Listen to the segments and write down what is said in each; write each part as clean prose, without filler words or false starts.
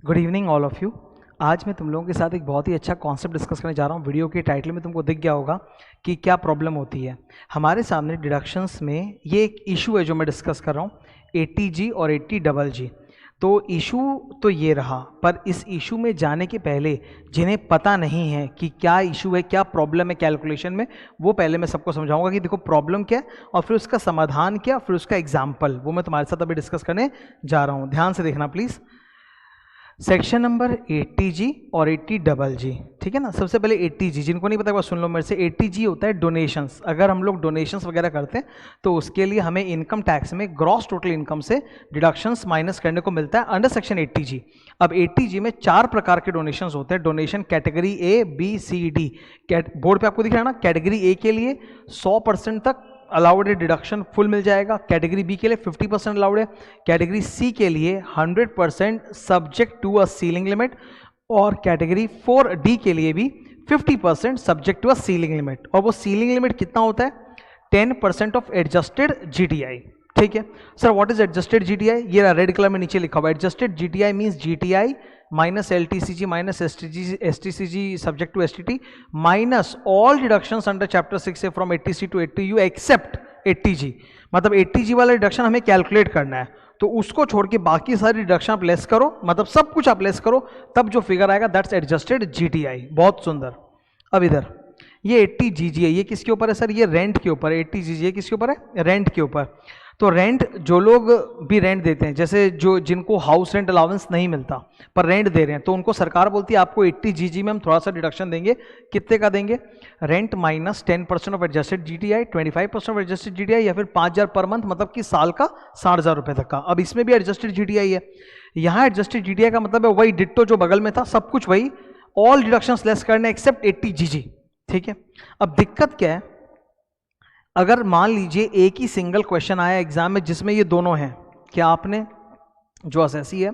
Good evening all of you. आज मैं तुम लोगों के साथ एक बहुत ही अच्छा कॉन्सेप्ट डिस्कस करने जा रहा हूँ। वीडियो के टाइटल में तुमको दिख गया होगा कि क्या प्रॉब्लम होती है हमारे सामने डिडक्शंस में। ये एक इशू है जो मैं डिस्कस कर रहा हूँ, 80G और 80GG। तो इशू तो ये रहा, पर इस इशू में जाने के पहले जिन्हें पता नहीं है कि क्या इशू है, क्या प्रॉब्लम है कैलकुलेशन में, वो पहले मैं सबको समझाऊंगा कि देखो प्रॉब्लम क्या है और फिर उसका समाधान क्या, फिर उसका एग्जाम्पल, वो मैं तुम्हारे साथ अभी डिस्कस करने जा रहा हूँ। ध्यान से देखना प्लीज़। सेक्शन नंबर 80G और 80GG, ठीक है ना। सबसे पहले 80G, जिनको नहीं पता वो सुन लो मेरे से। 80G होता है डोनेशंस। अगर हम लोग डोनेशंस वगैरह करते हैं तो उसके लिए हमें इनकम टैक्स में ग्रॉस टोटल इनकम से डिडक्शंस माइनस करने को मिलता है अंडर सेक्शन 80G। अब 80G में 4 प्रकार के डोनेशंस होते हैं। Donation category A, B, C, D. Board पे आपको दिख रहा है ना, कैटेगरी ए के लिए 100% तक अलाउड है, डिडक्शन फुल मिल जाएगा। कैटेगरी बी के लिए 50% अलाउड है। कैटेगरी सी के लिए 100% subject to a ceiling limit, और कैटेगरी 4D के लिए भी 50% subject to a ceiling limit. और वो सीलिंग लिमिट कितना होता है? 10% ऑफ एडजस्टेड GTI। ठीक है sir, what is adjusted GTI? ये रेड कलर में नीचे लिखा हुआ है। Adjusted GTI means GTI minus LTCG minus STCG subject to STT minus all deductions under chapter 6 from 80C to 80U except 80G। मतलब 80G वाला डिडक्शन हमें calculate करना है, तो उसको छोड़ के बाकी सारी डिडक्शन आप लेस करो, मतलब सब कुछ आप लेस करो, तब जो फिगर आएगा दैट्स एडजस्टेड GTI। बहुत सुंदर। अब इधर ये 80GG है, ये किसके ऊपर है सर? ये रेंट के ऊपर। 80GG है किसके ऊपर है? रेंट के ऊपर। तो रेंट, जो लोग भी रेंट देते हैं, जैसे जो जिनको हाउस रेंट अलाउंस नहीं मिलता पर रेंट दे रहे हैं, तो उनको सरकार बोलती है आपको 80GG में हम थोड़ा सा डिडक्शन देंगे। कितने का देंगे? Rent minus 10% of adjusted GTI, 25% of adjusted GTI, या फिर 5,000 पर मंथ, मतलब कि साल का 60,000 रुपये तक का। अब इसमें भी एडजस्टेड GTI है। यहाँ एडजस्टेड GTI का मतलब है वही डिट्टो जो बगल में था, सब कुछ वही, ऑल डिडक्शंस लेस करने एक्सेप्ट 80GG। ठीक है। अब दिक्कत क्या है, अगर मान लीजिए एक ही सिंगल क्वेश्चन आया एग्जाम में जिसमें ये दोनों हैं, क्या आपने जो असेसी है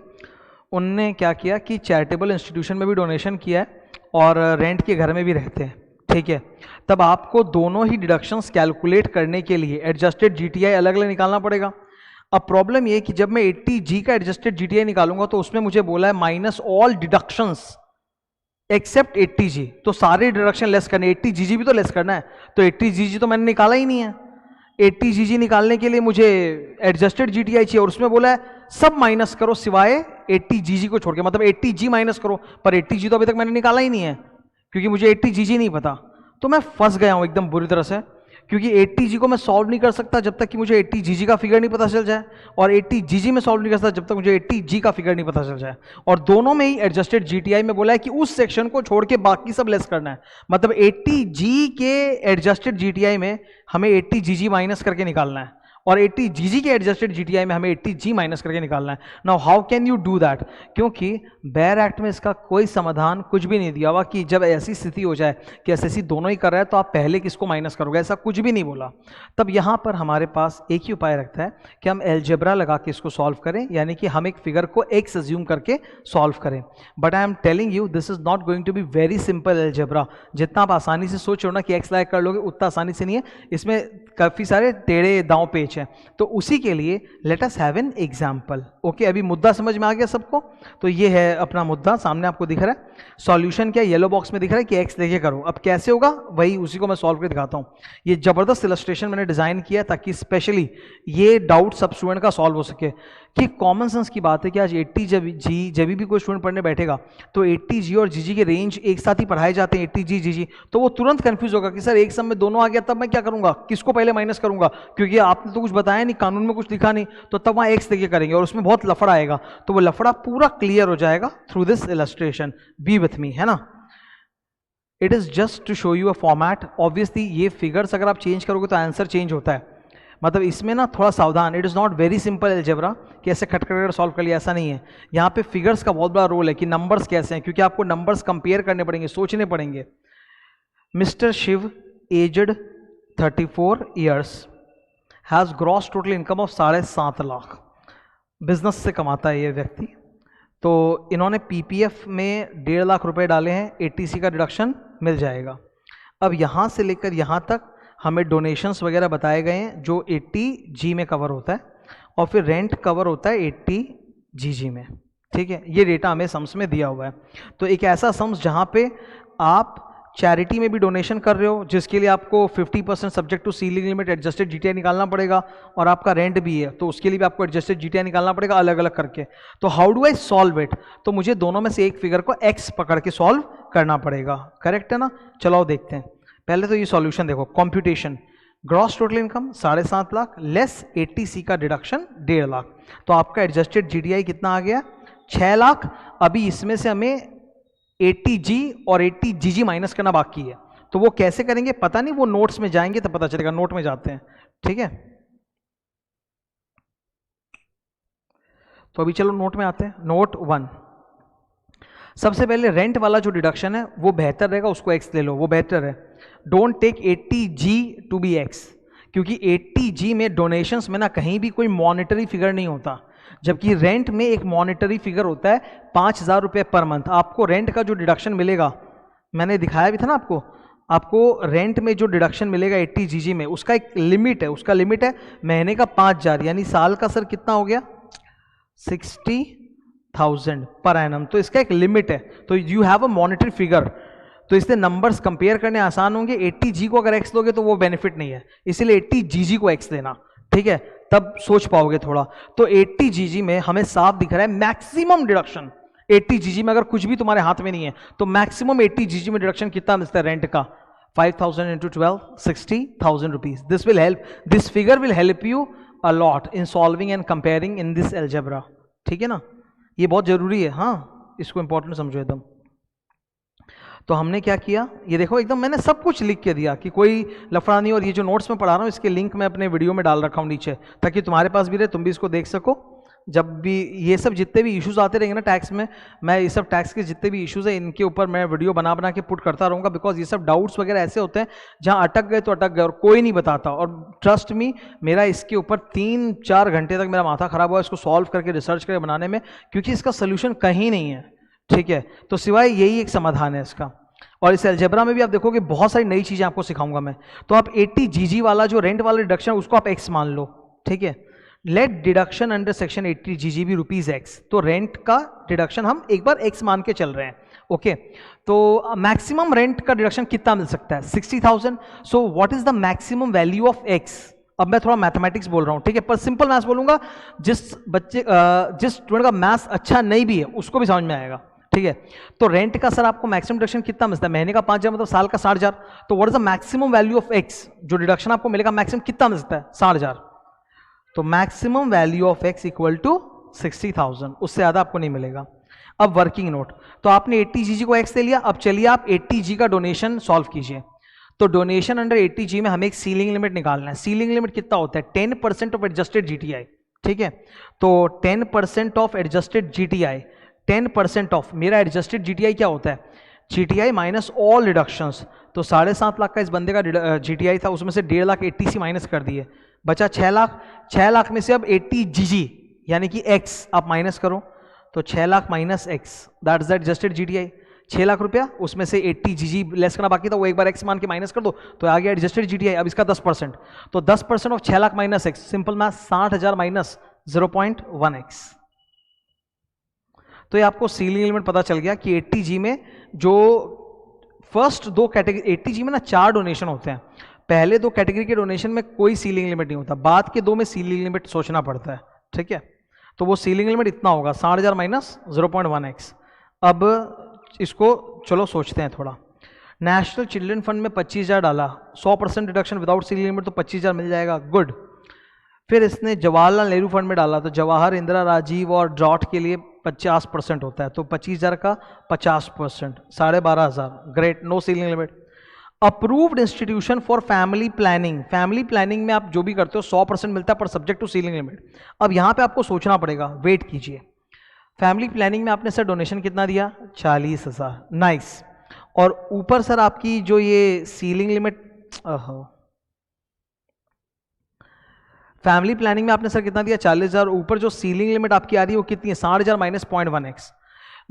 उनने क्या किया कि चैरिटेबल इंस्टीट्यूशन में भी डोनेशन किया है और रेंट के घर में भी रहते हैं, ठीक है, तब आपको दोनों ही डिडक्शंस कैलकुलेट करने के लिए एडजस्टेड GTI अलग अलग निकालना पड़ेगा। अब प्रॉब्लम ये कि जब मैं 80G का एडजस्टेड GTI निकालूंगा तो उसमें मुझे बोला है minus all deductions accept 80G, तो सारे डिडक्शन लेस करने, 80GG भी तो लेस करना है, तो 80GG तो मैंने निकाला ही नहीं है। 80GG निकालने के लिए मुझे एडजस्टेड GTI चाहिए, और उसमें बोला है सब माइनस करो सिवाय 80GG को छोड़ के, मतलब 80G माइनस करो, पर 80G तो अभी तक मैंने निकाला ही नहीं है क्योंकि मुझे 80GG नहीं पता। तो मैं फंस गया हूं एकदम बुरी तरह से, क्योंकि 80G को मैं सॉल्व नहीं कर सकता जब तक कि मुझे 80GG का फिगर नहीं पता चल जाए, और 80GG में सॉल्व नहीं कर सकता जब तक मुझे 80G का फिगर नहीं पता चल जाए। और दोनों में ही एडजस्टेड GTI में बोला है कि उस सेक्शन को छोड़ के बाकी सब लेस करना है। मतलब 80G के एडजस्टेड GTI में हमें 80GG माइनस करके निकालना है, और 80GG के एडजस्टेड GTI में हमें 80G माइनस करके निकालना है। Now how can you do that? क्योंकि बेयर एक्ट में इसका कोई समाधान कुछ भी नहीं दिया हुआ कि जब ऐसी स्थिति हो जाए कि एसएससी दोनों ही कर रहा है तो आप पहले किसको माइनस करोगे, ऐसा कुछ भी नहीं बोला। तब यहाँ पर हमारे पास एक ही उपाय रखता है कि हम एल्जेब्रा लगा के इसको सॉल्व करें, यानी कि हम एक फिगर को एक्स अज्यूम करके सॉल्व करें। But I am telling you this is not going to be very simple algebra. जितना आप आसानी से सोच रहे हो ना कि एक्स लाइक कर लोगे, उतना आसानी से नहीं है, इसमें काफ़ी सारे टेढ़े दांव पेच है। तो उसी के लिए let us have an example. Okay, अभी मुद्दा समझ में आ गया सबको? तो ये है अपना मुद्दा, सामने आपको दिख रहा है। सॉल्यूशन क्या येलो बॉक्स में दिख रहा है कि एक्स लेके करो। अब कैसे होगा वही उसी को मैं सॉल्व करके दिखाता हूँ। ये जबरदस्त इलस्ट्रेशन मैंने डिजाइन किया ताकि स्पेशली ये डाउट सब स्टूडेंट का सॉल्व हो सके। कि कॉमन सेंस की बात है कि आज 80G जब भी कोई स्टूडेंट पढ़ने बैठेगा तो 80G और GG के रेंज एक साथ ही पढ़ाए जाते हैं, 80G GG, तो वो तुरंत कंफ्यूज होगा कि सर एक सम में दोनों आ गया तब मैं क्या करूंगा, किसको पहले माइनस करूंगा, क्योंकि आपने तो कुछ बताया नहीं, कानून में कुछ लिखा नहीं, तो तब वहाँ एक्स लेके करेंगे और उसमें बहुत लफड़ा आएगा। तो वो लफड़ा पूरा क्लियर हो जाएगा through this illustration. Be with me, है ना। It is just to show you a format. Obviously ये फिगर्स अगर आप चेंज करोगे तो आंसर चेंज होता है, मतलब इसमें ना थोड़ा सावधान। It is not very simple algebra कि ऐसे खट खट सॉल्व कर लिया, ऐसा नहीं है। यहाँ पे फिगर्स का बहुत बड़ा रोल है कि नंबर्स कैसे हैं, क्योंकि आपको नंबर्स कंपेयर करने पड़ेंगे, सोचने पड़ेंगे। Mister Shiv aged 34 years has gross total income of 7.5 lakh. Business से कमाता है ये व्यक्ति। तो इन्होंने PPF में 1.5 लाख रुपए डाले हैं, 80C का डिडक्शन मिल जाएगा। अब यहाँ से लेकर यहाँ तक हमें डोनेशंस वगैरह बताए गए हैं जो 80G में कवर होता है, और फिर रेंट कवर होता है 80GG में। ठीक है, ये डेटा हमें सम्स में दिया हुआ है। तो एक ऐसा सम्स जहाँ पे आप चैरिटी में भी डोनेशन कर रहे हो, जिसके लिए आपको 50% subject to ceiling limit adjusted GTI निकालना पड़ेगा, और आपका रेंट भी है तो उसके लिए भी आपको एडजस्टेड जीटीआई निकालना पड़ेगा अलग अलग करके। तो how do I solve it? तो मुझे दोनों में से एक फिगर को एक्स पकड़ के सॉल्व करना पड़ेगा, करेक्ट है ना? चलो देखते हैं। पहले तो ये सॉल्यूशन देखो, computation, gross total income 7.5 lakh less 80C का डिडक्शन 1.5 लाख, तो आपका एडजस्टेड जीटीआई कितना आ गया? 6 लाख। अभी इसमें से हमें 80G और 80GG माइनस करना बाकी है, तो वो कैसे करेंगे पता नहीं, वो नोट्स में जाएंगे तो पता चलेगा। नोट में जाते हैं, ठीक है? तो अभी चलो नोट में आते हैं। नोट 1, सबसे पहले रेंट वाला जो डिडक्शन है वो बेहतर रहेगा, उसको एक्स ले लो, वो बेहतर है। Don't take 80G to be x, क्योंकि 80G में डोनेशंस में ना कहीं भी कोई मॉनेटरी फिगर नहीं होता, जबकि रेंट में एक मॉनेटरी फिगर होता है 5,000 रुपये पर मंथ। आपको रेंट का जो डिडक्शन मिलेगा, मैंने दिखाया भी था ना आपको रेंट में जो डिडक्शन मिलेगा 80G में, उसका एक लिमिट है, उसका लिमिट है महीने का 5,000, यानी साल का सर कितना हो गया? 60,000 पर एनम। तो इसका एक लिमिट है, तो you have a monetary figure, तो इसलिए नंबर्स कंपेयर करने आसान होंगे। 80G को अगर एक्स दोगे तो वो बेनिफिट नहीं है, इसीलिए 80GG को एक्स लेना, ठीक है? तब सोच पाओगे थोड़ा। तो 80GG में हमें साफ दिख रहा है मैक्सिमम डिडक्शन 80GG में, अगर कुछ भी तुम्हारे हाथ में नहीं है तो मैक्सिमम 80GG में डिडक्शन कितना मिलता है रेंट का? 5,000 into 12, 60,000 rupees. This figure will help you a lot in solving and comparing in this algebra, ठीक है ना? ये बहुत जरूरी है, हाँ, इसको इंपॉर्टेंट समझो एकदम। तो हमने क्या किया, ये देखो एकदम मैंने सब कुछ लिख के दिया कि कोई लफड़ा नहीं, और ये जो नोट्स में पढ़ा रहा हूँ इसके लिंक मैं अपने वीडियो में डाल रखा हूँ नीचे, ताकि तुम्हारे पास भी रहे, तुम भी इसको देख सको। जब भी ये सब जितने भी इश्यूज आते रहेंगे ना टैक्स में, मैं ये सब टैक्स के जितने भी इश्यूज हैं इनके ऊपर मैं वीडियो बना के पुट करता रहूँगा, बिकॉज ये सब डाउट्स वगैरह ऐसे होते हैं जहाँ अटक गए तो अटक गए और कोई नहीं बताता। और ट्रस्ट मी, मेरा इसके ऊपर 3-4 घंटे तक मेरा माथा खराब हुआ इसको सॉल्व करके रिसर्च करके बनाने में, क्योंकि इसका सोल्यूशन कहीं नहीं है, ठीक है? तो सिवाय यही एक समाधान है इसका। और इस अलजेब्रा में भी आप देखोगे बहुत सारी नई चीजें आपको सिखाऊंगा मैं। तो आप 80GG वाला जो रेंट वाला डिडक्शन उसको आप एक्स मान लो, ठीक है? Late deduction under section 80GG भी रुपीज एक्स, तो रेंट का डिडक्शन हम एक बार एक्स मान के चल रहे हैं, ओके? तो मैक्सिमम रेंट का डिडक्शन कितना मिल सकता है? 60,000। So what is the maximum value of x? अब मैं थोड़ा मैथमेटिक्स बोल रहा हूँ, ठीक है? पर सिंपल मैथ्स बोलूंगा, जिस स्टूडेंट का मैथ्स अच्छा नहीं भी है उसको भी समझ में आएगा, ठीक है? तो रेंट का सर आपको मैक्सिमम डिडक्शन कितना मिलता है? महीने का 5,000 मतलब साल का 60,000। तो what is the maximum value of x? जो डिडक्शन आपको मिलेगा मैक्सिमम कितना मिल सकता है? 60,000। तो maximum value of x equal to 60,000, उससे ज्यादा आपको नहीं मिलेगा। अब वर्किंग नोट, तो आपने 80GG को एक्स ले लिया। अब चलिए आप 80G का डोनेशन सॉल्व कीजिए। तो डोनेशन अंडर 80G में हमें एक सीलिंग लिमिट निकालना है। सीलिंग लिमिट कितना होता है? 10% ऑफ एडजस्टेड जीटीआई, ठीक है? तो 10% ऑफ एडजस्टेड जीटीआई, 10% ऑफ मेरा एडजस्टेड जीटीआई क्या होता है? GTI minus all deductions. तो 7.5 लाख का इस बंदे का जीटीआई था, उसमें से 1.5 लाख 80C माइनस कर दिए, बचा 6 लाख। 6 लाख में से अब 80GG यानी कि एक्स आप माइनस करो, तो 6 lakh minus x, that is the adjusted GTI. 6 lakh रुपया, उसमें से 80GG लेस करना बाकी था, वो एक बार एक्स मान के माइनस कर दो तो आ गया एडजस्टेड जीटीआई। अब इसका 10%, तो 10% of 6 lakh minus x, simple math, 60,000 minus 0.1x। तो ये आपको सीलिंग लिमिट पता चल गया कि 80G में जो फर्स्ट दो कैटेगरी, 80G में ना 4 डोनेशन होते हैं। पहले 2 कैटेगरी के डोनेशन में कोई सीलिंग लिमिट नहीं होता, बाद के 2 में सीलिंग लिमिट सोचना पड़ता है, ठीक है? तो वो सीलिंग लिमिट इतना होगा 60,000 माइनस 0.1x। अब इसको चलो सोचते हैं थोड़ा। नेशनल चिल्ड्रन फंड में 25,000 डाला, 100% डिडक्शन विदाउट सीलिंग लिमिट, तो 25,000 मिल जाएगा, गुड। फिर इसने जवाहरलाल नेहरू फंड में डाला, तो जवाहर, इंदिरा, राजीव और ड्रॉट के लिए 50% होता है, तो 25,000 का 50%, 12,500, great, no ceiling limit. Approved institution for family planning, family planning में आप जो भी करते हो 100% मिलता है पर सब्जेक्ट टू सीलिंग लिमिट। अब यहाँ पे आपको सोचना पड़ेगा, वेट कीजिए। फैमिली प्लानिंग में आपने सर डोनेशन कितना दिया? 40,000, नाइस। और ऊपर सर आपकी जो ये सीलिंग लिमिट, फैमिली प्लानिंग में आपने सर कितना दिया? 40,000। ऊपर जो सीलिंग लिमिट आपकी आ रही है वो कितनी है? 60,000 माइनस 0.1x।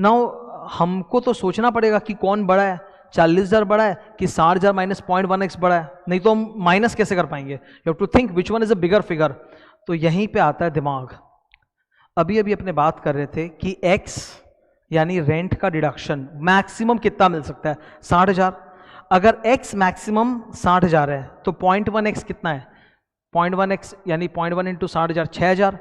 नाउ हमको तो सोचना पड़ेगा कि कौन बड़ा है, 40,000 बड़ा है कि 60,000 माइनस 0.1x बड़ा है, नहीं तो हम माइनस कैसे कर पाएंगे? You have to think which one is a bigger figure. तो यहीं पे आता है दिमाग। अभी अभी अपने बात कर रहे थे कि x यानी रेंट का डिडक्शन मैक्सिमम कितना मिल सकता है, 60,000। अगर x मैक्सिमम 60,000 है तो 0.1x कितना है, 0.1x यानी 0.1 इंटू 60,000 6,000।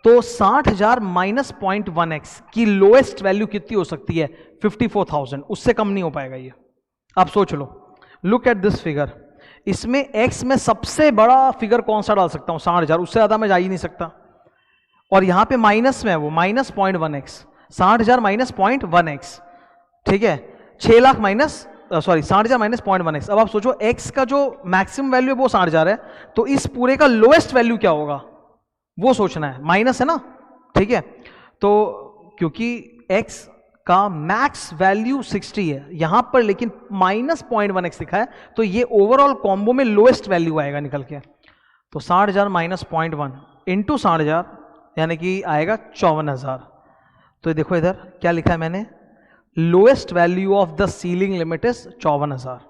तो 60,000 माइनस 0.1x की लोएस्ट वैल्यू कितनी हो सकती है, 54,000। उससे कम नहीं हो पाएगा ये। आप सोच लो, लुक एट दिस फिगर। इसमें x में सबसे बड़ा फिगर कौन सा डाल सकता हूं, 60,000, उससे ज्यादा मैं जा ही नहीं सकता। और यहां पे माइनस में है वो माइनस 0.1x, 60,000 माइनस 0.1x, ठीक है, 6 लाख माइनस 60,000 माइनस 0.1x। अब आप सोचो x का जो मैक्सिमम वैल्यू है वो 60,000 है, तो इस पूरे का लोएस्ट वैल्यू क्या होगा वो सोचना है, माइनस है ना, ठीक है। तो क्योंकि x का मैक्स वैल्यू 60 है यहां पर, लेकिन माइनस 0.1x लिखा है, तो ये ओवरऑल कॉम्बो में लोएस्ट वैल्यू आएगा निकल के। तो 60,000 माइनस 0.1 इंटू 60,000 यानी कि आएगा 54,000। तो देखो इधर क्या लिखा है मैंने, lowest value of the ceiling limit is 54,000।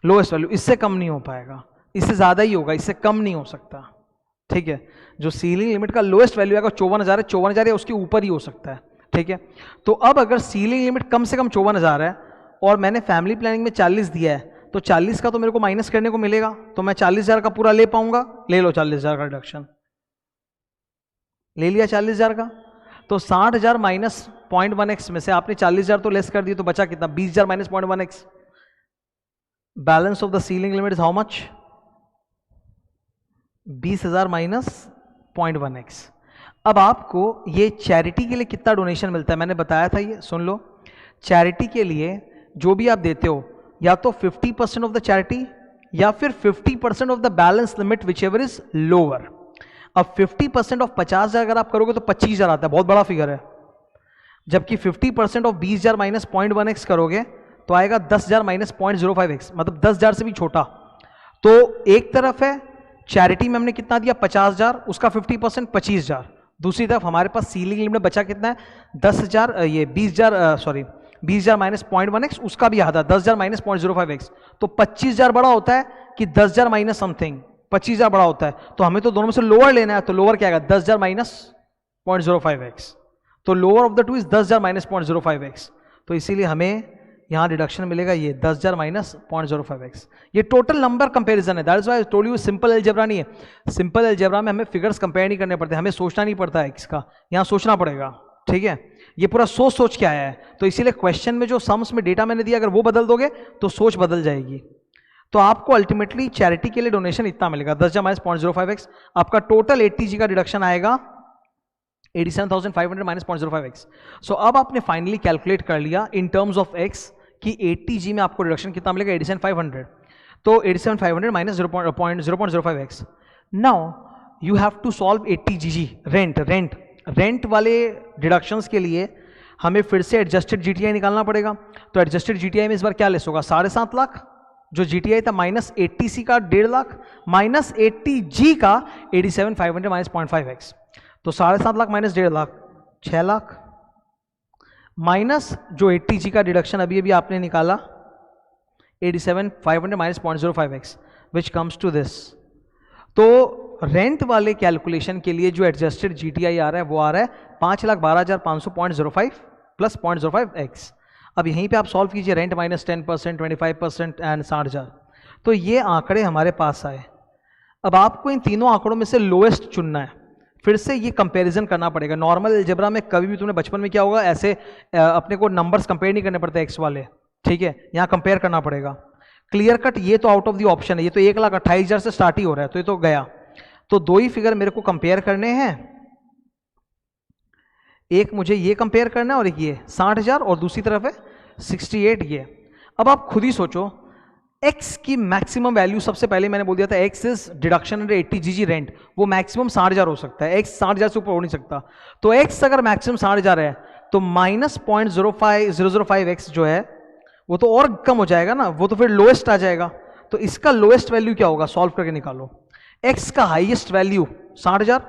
Lowest value, इससे कम नहीं हो पाएगा, इससे ज्यादा ही होगा, इससे कम नहीं हो सकता, ठीक है। जो सीलिंग लिमिट का लोएस्ट वैल्यू आएगा 54,000 है, 54,000 या उसके ऊपर ही हो सकता है, ठीक है। तो अब अगर सीलिंग लिमिट कम से कम 54,000 है और मैंने फैमिली प्लानिंग में 40 दिया है, तो 40 का तो मेरे को माइनस करने को मिलेगा, तो मैं 40,000 का पूरा ले पाऊंगा। ले लो 40,000 का रिडक्शन, ले लिया 40,000 का। तो 60,000 माइनस 0.1x में से आपने 40,000 तो लेस कर दिए, तो बचा कितना, 20,000 minus 0.1x। Balance of the ceiling limit is how much, 20,000 minus 0.1x। अब आपको ये चैरिटी के लिए कितना डोनेशन मिलता है मैंने बताया था, ये सुन लो। चैरिटी के लिए जो भी आप देते हो, या तो 50% ऑफ द चैरिटी या फिर 50% of the balance limit which ever is lower. अब 50% ऑफ 50,000 अगर आप करोगे तो 25,000 आता है, बहुत बड़ा फिगर है। जबकि 50% ऑफ 20,000 माइनस 0.1x करोगे तो आएगा 10,000 माइनस 0.05x, मतलब 10,000 से भी छोटा। तो एक तरफ है चैरिटी में हमने कितना दिया 50,000, उसका 50% 25,000। दूसरी तरफ हमारे पास सीलिंग लिमिट बचा कितना है 10,000, ये 20,000 माइनस 0.1x, उसका भी आधा 10,000 माइनस 0.05x। तो 25,000 बड़ा होता है कि 10,000 माइनस समथिंग, 25,000 बड़ा होता है। तो हमें तो दोनों में से लोअर लेना है, तो लोअर क्या आएगा 10,000 माइनस 0.05x। तो lower of the two is 10,000 minus 0.05x। तो इसीलिए हमें यहाँ डिडक्शन मिलेगा ये 10,000 माइनस 0.05x। ये टोटल नंबर कंपैरिजन है, that is why I told you simple algebra नहीं है। सिंपल अलजेब्रा में हमें फिगर्स कंपेयर नहीं करने पड़ते, हमें सोचना नहीं पड़ता है इसका, यहाँ सोचना पड़ेगा, ठीक है। ये पूरा सोच के आया है, तो इसीलिए क्वेश्चन में जो सम्स में डेटा मैंने दिया अगर वो बदल दोगे तो सोच बदल जाएगी। तो आपको अल्टीमेटली चैरिटी के लिए डोनेशन इतना मिलेगा 10,000 माइनस 0.05x। आपका टोटल 80G का डिडक्शन आएगा 87,500 माइनस 0.05x। सो अब आपने फाइनली कैलकुलेट कर लिया इन टर्म्स ऑफ x कि 80G में आपको रिडक्शन कितना मिलेगा 87,500। तो 87,500 minus 0.05x। Now you have to solve 80G rent वाले डिडक्शंस के लिए हमें फिर से एडजस्टेड GTI निकालना पड़ेगा। तो एडजस्टेड GTI में इस बार क्या लेस होगा 7.5 लाख, जो GTI था माइनस 80C का 1.5 लाख माइनस 80G का 87,500 माइनस 0.5x। तो 7.5 लाख माइनस 1.5 लाख 6 लाख माइनस जो 80G का डिडक्शन अभी अभी आपने निकाला 87,500 minus 0.05x which comes to this. तो रेंट वाले कैलकुलेशन के लिए जो एडजस्टेड GTI आ रहा है वो आ रहा है 5,12,500 0.05 प्लस 0.05x। अब यहीं पे आप सॉल्व कीजिए रेंट माइनस 10%, 25% एंड 60,000। तो ये आंकड़े हमारे पास आए। अब आपको इन तीनों आंकड़ों में से लोएस्ट चुनना है, फिर से ये कंपैरिजन करना पड़ेगा। नॉर्मल अलजेब्रा में कभी भी तुमने बचपन में क्या होगा ऐसे अपने को नंबर्स कंपेयर नहीं करने पड़ते एक्स वाले, ठीक है, यहाँ कंपेयर करना पड़ेगा। क्लियर कट ये तो आउट ऑफ द ऑप्शन है, ये तो 1,28,000 से स्टार्ट ही हो रहा है, तो ये तो गया। तो दो ही फिगर मेरे को कंपेयर करने हैं, एक मुझे ये कंपेयर करना है और एक ये 60,000 और दूसरी तरफ है 68 ये। अब आप खुद ही सोचो x की मैक्सिमम वैल्यू, सबसे पहले मैंने बोल दिया था x is deduction under 80G rent, वो मैक्सिमम 60,000 हो सकता है, x 60,000 से ऊपर हो नहीं सकता। तो x अगर मैक्सिमम 60,000 है तो माइनस 0.005x जो है वो तो और कम हो जाएगा ना, वो तो फिर लोएस्ट आ जाएगा। तो इसका लोएस्ट वैल्यू क्या होगा, सॉल्व करके निकालो। x का हाईएस्ट वैल्यू 60,000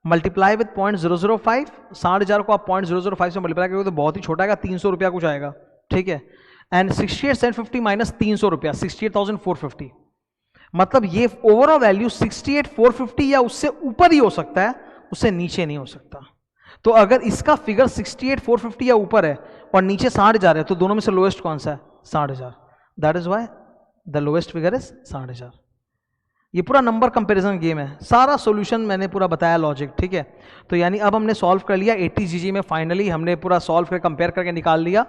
मल्टीप्लाई विद 0.005, 60,000 को आप 0.005 से मल्टीप्लाई करोगे तो बहुत ही छोटा आएगा, 300 रुपया कुछ आएगा, ठीक है। एंड 68,750 माइनस 300 रुपया 68,450, मतलब ये ओवरऑल वैल्यू 68,450 या उससे ऊपर ही हो सकता है, उससे नीचे नहीं हो सकता। तो अगर इसका फिगर 68,450 या ऊपर है और नीचे 60,000 है तो दोनों में से लोएस्ट कौन सा है? 60,000। That is why the lowest figure is 60,000। ये पूरा नंबर कंपैरिजन गेम है, सारा सॉल्यूशन मैंने पूरा बताया लॉजिक, ठीक है। तो यानी अब हमने सॉल्व कर लिया 80 जीजी में, फाइनली हमने पूरा सॉल्व कर कंपेयर करके निकाल लिया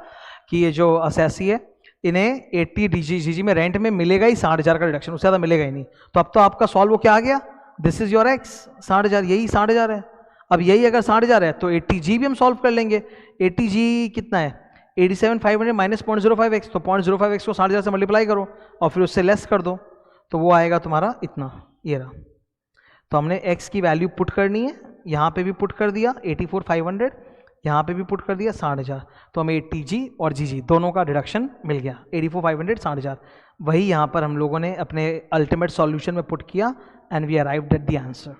कि ये जो असेसी है इन्हें 80 जीजी में रेंट में मिलेगा ही 60,000 का रिडक्शन, उससे ज़्यादा मिलेगा ही नहीं। तो अब तो आपका सॉल्व वो क्या आ गया, दिस इज योर एक्स 60,000, यही 60,000 है। अब यही अगर 60,000 है तो 80 जी भी हम सॉल्व कर लेंगे। 80 जी कितना है, 87,500 माइनस 0.05x, तो 0.05x को 60,000 से मल्टीप्लाई करो और फिर उससे लेस कर दो, तो वो आएगा तुम्हारा इतना, ये रहा। तो हमने x की वैल्यू पुट करनी है, यहाँ पे भी पुट कर दिया 84,500, यहाँ पे भी पुट कर दिया 60,000, तो हमें 80g और gg दोनों का डिडक्शन मिल गया, 84,500 60,000। वही यहाँ पर हम लोगों ने अपने अल्टीमेट सॉल्यूशन में पुट किया and we arrived at the answer.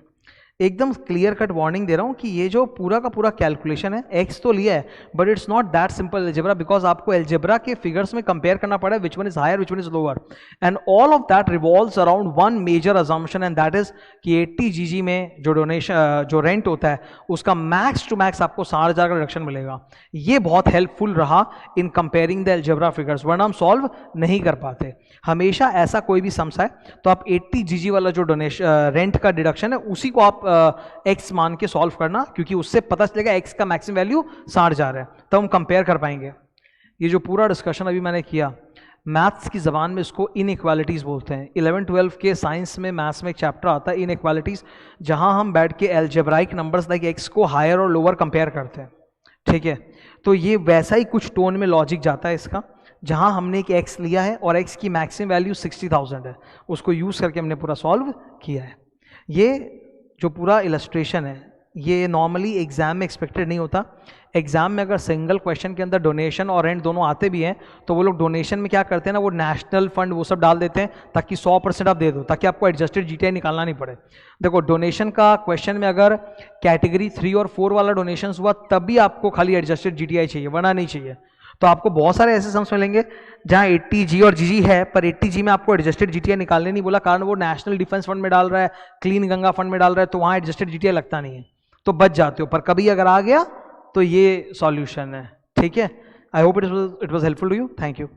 एकदम क्लियर कट वार्निंग दे रहा हूँ कि ये जो पूरा का पूरा कैलकुलेशन है, एक्स तो लिया है but it's not that simple algebra, because आपको एल्जेब्रा के फिगर्स में कंपेयर करना पड़ा है which one is higher which one is lower, and all of that revolves around one major assumption and that is कि 80 जीजी में जो डोनेशन जो रेंट होता है उसका मैक्स टू मैक्स आपको 60,000 का रिडक्शन मिलेगा। ये बहुत हेल्पफुल रहा इन कंपेयरिंग द एल्जेब्रा फिगर्स, वरना हम सॉल्व नहीं कर पाते। हमेशा ऐसा कोई भी सम्स है तो आप 80 जीजी वाला जो डोनेशन रेंट का डिडक्शन है उसी को आप एक्स मान के सॉल्व करना, क्योंकि उससे पता चलेगा एक्स का मैक्सिमम वैल्यू 60,000 है, तो हम कंपेयर कर पाएंगे। ये जो पूरा डिस्कशन अभी मैंने किया, मैथ्स की ज़बान में इसको इनइक्वालिटीज़ बोलते हैं। 11-12 के साइंस में मैथ्स में एक चैप्टर आता है इनइक्वालिटीज़, जहां हम बैठ के एल्जेब्राइक नंबर्स लाइक एक्स को हायर और लोअर कंपेयर करते हैं, ठीक है। तो ये वैसा ही कुछ टोन में लॉजिक जाता है इसका, जहां हमने एक एक्स लिया है और एक्स की मैक्सिमम वैल्यू 60,000 है, उसको यूज़ करके हमने पूरा सॉल्व किया है। ये जो पूरा इलस्ट्रेशन है ये नॉर्मली एग्जाम में एक्सपेक्टेड नहीं होता। एग्जाम में अगर सिंगल क्वेश्चन के अंदर डोनेशन और रेंट दोनों आते भी हैं तो वो लोग डोनेशन में क्या करते हैं ना, वो नेशनल फंड वो सब डाल देते हैं ताकि 100% आप दे दो, ताकि आपको एडजस्टेड जीटीआई निकालना नहीं पड़े। देखो डोनेशन का क्वेश्चन में अगर कैटेगरी 3 और 4 वाला डोनेशन हुआ तब भी आपको खाली एडजस्टेड जीटीआई चाहिए, वरना नहीं चाहिए। तो आपको बहुत सारे ऐसे सम्स मिलेंगे जहां 80G और GG है पर 80G में आपको एडजस्टेड जीटीआई निकालने नहीं बोला, कारण वो नेशनल डिफेंस फंड में डाल रहा है, क्लीन गंगा फंड में डाल रहा है, तो वहां एडजस्टेड जीटीआई लगता नहीं है, तो बच जाते हो। पर कभी अगर आ गया तो ये सॉल्यूशन है, ठीक है। I hope it was helpful to you, thank you.